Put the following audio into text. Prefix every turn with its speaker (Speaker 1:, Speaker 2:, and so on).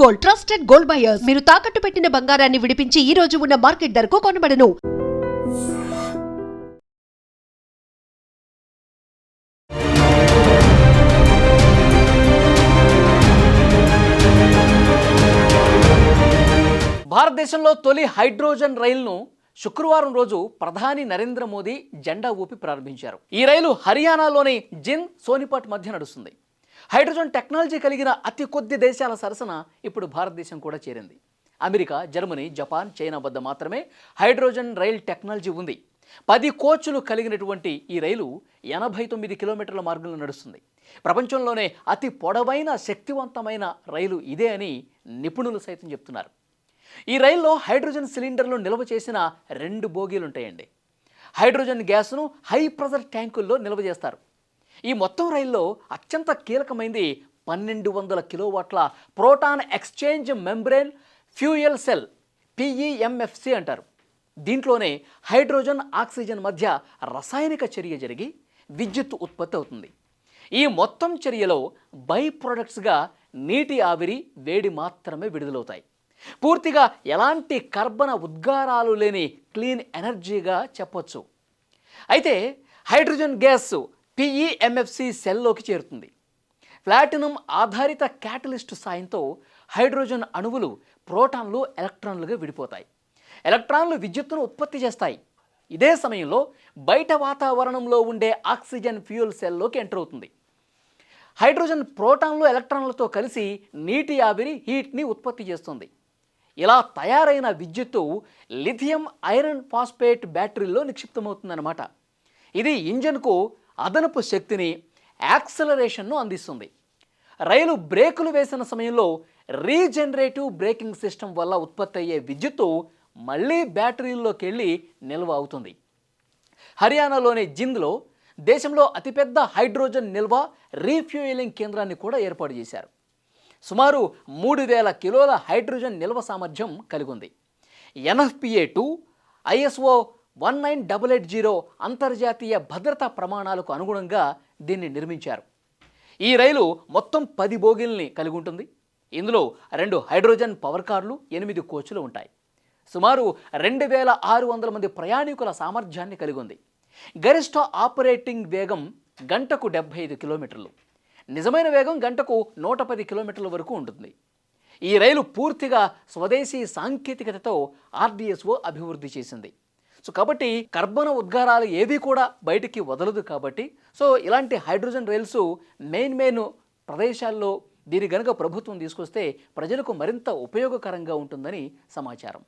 Speaker 1: Gold, trusted gold buyers. మీరు తాకట్టు పెట్టిన బంగారాన్ని విడిపించి ఈ రోజు ఉన్న మార్కెట్ ధరకు కొనబడను.
Speaker 2: భారతదేశంలో తొలి హైడ్రోజన్ రైలును శుక్రవారం రోజు ప్రధాని నరేంద్ర మోదీ జెండా ఊపి ప్రారంభించారు. ఈ రైలు హర్యానాలోని జింద్, సోనిపట్ మధ్య నడుస్తుంది. హైడ్రోజన్ టెక్నాలజీ కలిగిన అతి కొద్ది దేశాల సరసన ఇప్పుడు భారతదేశం కూడా చేరింది. అమెరికా, జర్మనీ, జపాన్, చైనా వద్ద మాత్రమే హైడ్రోజన్ రైల్ టెక్నాలజీ ఉంది. 10 కోచ్లు కలిగినటువంటి ఈ రైలు 89 కిలోమీటర్ల మార్గంలో నడుస్తుంది. ప్రపంచంలోనే అతి పొడవైన, శక్తివంతమైన రైలు ఇదే అని నిపుణులు సైతం చెప్తున్నారు. ఈ రైల్లో హైడ్రోజన్ సిలిండర్లు నిల్వ చేసిన 2 బోగీలు ఉంటాయండి. హైడ్రోజన్ గ్యాస్ను హై ప్రెజర్ ట్యాంకుల్లో నిల్వ చేస్తారు. ఈ మొత్తం రైల్లో అత్యంత కీలకమైనది 1200 కిలోవాట్ల proton exchange membrane fuel cell, PEMFC అంటారు. దీంట్లోనే హైడ్రోజన్, ఆక్సిజన్ మధ్య రసాయనిక చర్య జరిగి విద్యుత్ ఉత్పత్తి అవుతుంది. ఈ మొత్తం చర్యలో బై ప్రొడక్ట్స్గా నీటి ఆవిరి, వేడి మాత్రమే విడుదలవుతాయి. పూర్తిగా ఎలాంటి కర్బన ఉద్గారాలు లేని క్లీన్ ఎనర్జీగా చెప్పొచ్చు. అయితే హైడ్రోజన్ గ్యాస్ PEMFC సెల్లోకి చేరుతుంది. ప్లాటినం ఆధారిత క్యాటలిస్ట్ సాయంతో హైడ్రోజన్ అణువులు ప్రోటాన్లు, ఎలక్ట్రాన్లుగా విడిపోతాయి. ఎలక్ట్రాన్లు విద్యుత్తును ఉత్పత్తి చేస్తాయి. ఇదే సమయంలో బయట వాతావరణంలో ఉండే ఆక్సిజన్ ఫ్యూయల్ సెల్లోకి ఎంటర్ అవుతుంది. హైడ్రోజన్ ప్రోటాన్లు, ఎలక్ట్రాన్లతో కలిసి నీటి ఆవిరి, హీట్ని ఉత్పత్తి చేస్తుంది. ఇలా తయారైన విద్యుత్తు లిథియం ఐరన్ ఫాస్ఫేట్ బ్యాటరీల్లో నిక్షిప్తమవుతుందన్నమాట. ఇది ఇంజన్కు అదనపు శక్తిని, యాక్సలరేషన్ను అందిస్తుంది. రైలు బ్రేకులు వేసిన సమయంలో రీజనరేటివ్ బ్రేకింగ్ సిస్టమ్ వల్ల ఉత్పత్తి అయ్యే విద్యుత్తు మళ్ళీ బ్యాటరీల్లోకి వెళ్ళి నిల్వ అవుతుంది. హర్యానాలోని జింద్లో దేశంలో అతిపెద్ద హైడ్రోజన్ నిల్వ, రీఫ్యూయలింగ్ కేంద్రాన్ని కూడా ఏర్పాటు చేశారు. సుమారు 3000 కిలోల హైడ్రోజన్ నిల్వ సామర్థ్యం కలిగి ఉంది. NFPA-2, ISO 19880 అంతర్జాతీయ భద్రతా ప్రమాణాలకు అనుగుణంగా దీన్ని నిర్మించారు. ఈ రైలు మొత్తం 10 బోగీల్ని కలిగి ఉంటుంది. ఇందులో 2 హైడ్రోజన్ పవర్ కార్లు, 8 కోచ్లు ఉంటాయి. సుమారు 2600 మంది ప్రయాణికుల సామర్థ్యాన్ని కలిగి ఉంది. గరిష్ట ఆపరేటింగ్ వేగం గంటకు 75 కిలోమీటర్లు. నిజమైన వేగం గంటకు 110 కిలోమీటర్ల వరకు ఉంటుంది. ఈ రైలు పూర్తిగా స్వదేశీ సాంకేతికతతో RDSO అభివృద్ధి చేసింది. కాబట్టి కర్బన ఉద్గారాలు ఏవి కూడా బయటికి వదలదు. కాబట్టి ఇలాంటి హైడ్రోజన్ రైల్స్ మెయిన్ ప్రదేశాల్లో దీని గనుక ప్రభుత్వం తీసుకొస్తే ప్రజలకు మరింత ఉపయోగకరంగా ఉంటుందని సమాచారం.